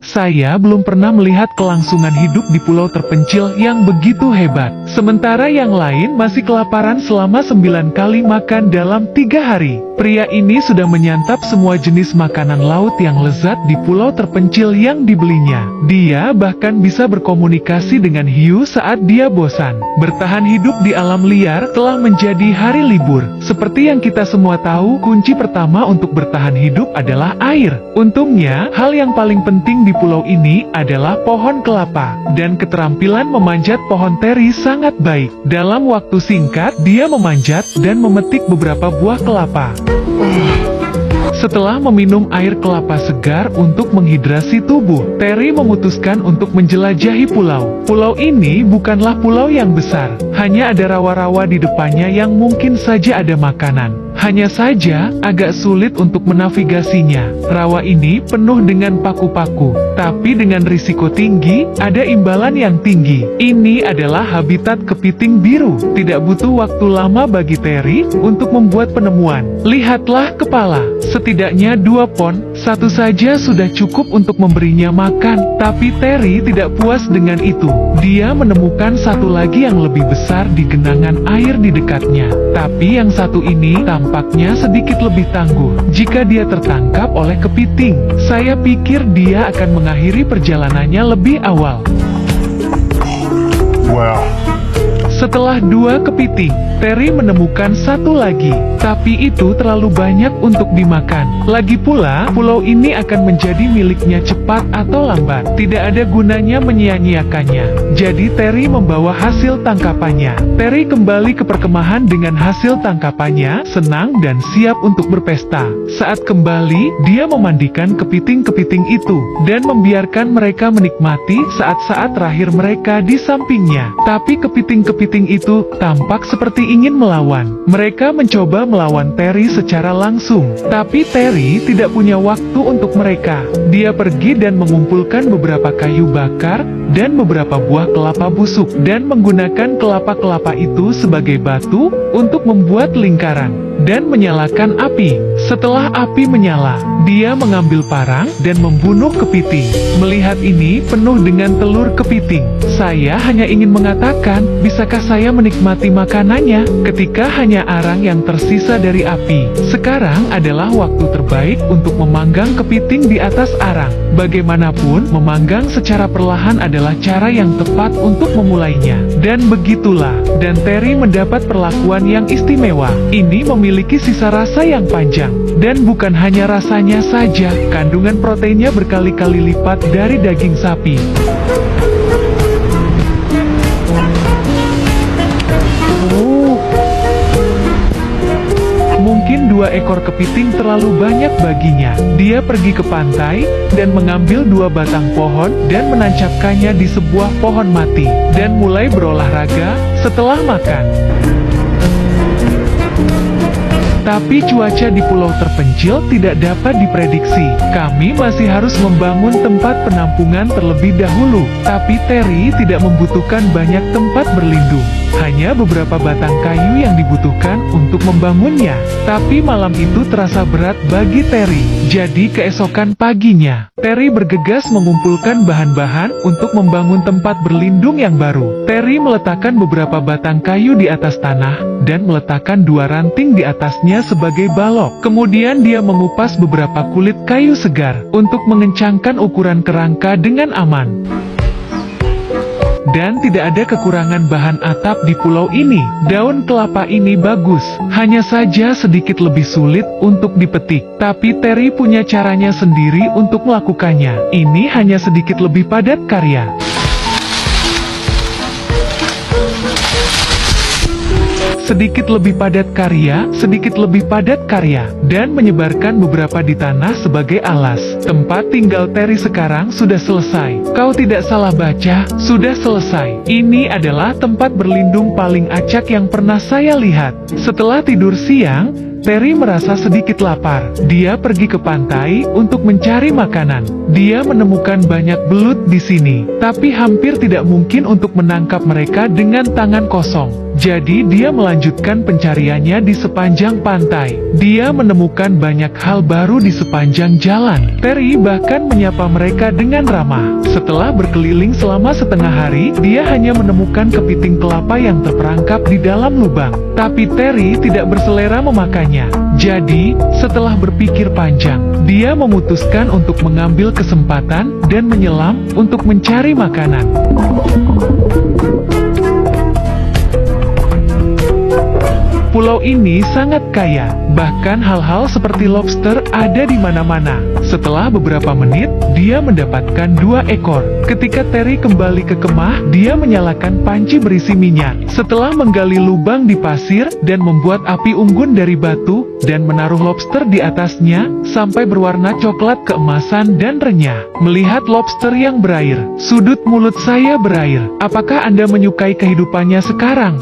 Saya belum pernah melihat kelangsungan hidup di pulau terpencil yang begitu hebat. Sementara yang lain masih kelaparan selama 9 kali makan dalam 3 hari. Pria ini sudah menyantap semua jenis makanan laut yang lezat di pulau terpencil yang dibelinya. Dia bahkan bisa berkomunikasi dengan hiu saat dia bosan. Bertahan hidup di alam liar telah menjadi hari libur. Seperti yang kita semua tahu, kunci pertama untuk bertahan hidup adalah air. Untungnya, hal yang paling penting di pulau ini adalah pohon kelapa. Dan keterampilan memanjat pohon teri sangat baik. Dalam waktu singkat, dia memanjat dan memetik beberapa buah kelapa. Setelah meminum air kelapa segar untuk menghidrasi tubuh, Terry memutuskan untuk menjelajahi pulau. Pulau ini bukanlah pulau yang besar, hanya ada rawa-rawa di depannya yang mungkin saja ada makanan. Hanya saja, agak sulit untuk menavigasinya. Rawa ini penuh dengan paku-paku, tapi dengan risiko tinggi, ada imbalan yang tinggi. Ini adalah habitat kepiting biru. Tidak butuh waktu lama bagi Terry untuk membuat penemuan. Lihatlah kepala. Setidaknya 2 pon, satu saja sudah cukup untuk memberinya makan. Tapi Terry tidak puas dengan itu. Dia menemukan satu lagi yang lebih besar di genangan air di dekatnya. Tapi yang satu ini tampaknya sedikit lebih tangguh. Jika dia tertangkap oleh kepiting, saya pikir dia akan mengakhiri perjalanannya lebih awal. Wow. Setelah 2 kepiting, Terry menemukan satu lagi, tapi itu terlalu banyak untuk dimakan. Lagi pula, pulau ini akan menjadi miliknya cepat atau lambat. Tidak ada gunanya menyia-nyiakannya. Jadi Terry membawa hasil tangkapannya. Terry kembali ke perkemahan dengan hasil tangkapannya, senang dan siap untuk berpesta. Saat kembali, dia memandikan kepiting-kepiting itu, dan membiarkan mereka menikmati saat-saat terakhir mereka di sampingnya. Tapi kepiting-kepiting itu tampak seperti ingin melawan. Mereka mencoba melawan Terry secara langsung, tapi Terry tidak punya waktu untuk mereka. Dia pergi dan mengumpulkan beberapa kayu bakar dan beberapa buah kelapa busuk, dan menggunakan kelapa-kelapa itu sebagai batu untuk membuat lingkaran dan menyalakan api. Setelah api menyala, dia mengambil parang dan membunuh kepiting. Melihat ini penuh dengan telur kepiting. Saya hanya ingin mengatakan, bisakah saya menikmati makanannya ketika hanya arang yang tersisa dari api? Sekarang adalah waktu terbaik untuk memanggang kepiting di atas arang. Bagaimanapun, memanggang secara perlahan adalah cara yang tepat untuk memulainya. Dan begitulah, dan Terry mendapat perlakuan yang istimewa. Ini memiliki sisa rasa yang panjang. Dan bukan hanya rasanya saja, kandungan proteinnya berkali-kali lipat dari daging sapi. Mungkin 2 ekor kepiting terlalu banyak baginya. Dia pergi ke pantai, dan mengambil 2 batang pohon, dan menancapkannya di sebuah pohon mati, dan mulai berolahraga setelah makan. Tapi cuaca di pulau terpencil tidak dapat diprediksi. Kami masih harus membangun tempat penampungan terlebih dahulu. Tapi Terry tidak membutuhkan banyak tempat berlindung. Hanya beberapa batang kayu yang dibutuhkan untuk membangunnya. Tapi malam itu terasa berat bagi Terry. Jadi keesokan paginya, Terry bergegas mengumpulkan bahan-bahan untuk membangun tempat berlindung yang baru. Terry meletakkan beberapa batang kayu di atas tanah, dan meletakkan 2 ranting di atasnya sebagai balok. Kemudian dia mengupas beberapa kulit kayu segar, untuk mengencangkan ukuran kerangka dengan aman. Dan tidak ada kekurangan bahan atap di pulau ini. Daun kelapa ini bagus, hanya saja sedikit lebih sulit untuk dipetik. Tapi Terry punya caranya sendiri untuk melakukannya. Ini hanya sedikit lebih padat karya. Sedikit lebih padat karya, sedikit lebih padat karya, dan menyebarkan beberapa di tanah sebagai alas. Tempat tinggal Terry sekarang sudah selesai. Kau tidak salah baca, sudah selesai. Ini adalah tempat berlindung paling acak yang pernah saya lihat. Setelah tidur siang, Terry merasa sedikit lapar. Dia pergi ke pantai untuk mencari makanan. Dia menemukan banyak belut di sini, tapi hampir tidak mungkin untuk menangkap mereka dengan tangan kosong. Jadi dia melanjutkan pencariannya di sepanjang pantai. Dia menemukan banyak hal baru di sepanjang jalan. Terry bahkan menyapa mereka dengan ramah. Setelah berkeliling selama setengah hari, dia hanya menemukan kepiting kelapa yang terperangkap di dalam lubang. Tapi Terry tidak berselera memakannya. Jadi, setelah berpikir panjang, dia memutuskan untuk mengambil kesempatan dan menyelam untuk mencari makanan. Pulau ini sangat kaya, bahkan hal-hal seperti lobster ada di mana-mana. Setelah beberapa menit, dia mendapatkan 2 ekor. Ketika Terry kembali ke kemah, dia menyalakan panci berisi minyak. Setelah menggali lubang di pasir dan membuat api unggun dari batu, dan menaruh lobster di atasnya, sampai berwarna coklat keemasan dan renyah. Melihat lobster yang berair, sudut mulut saya berair. Apakah Anda menyukai kehidupannya sekarang?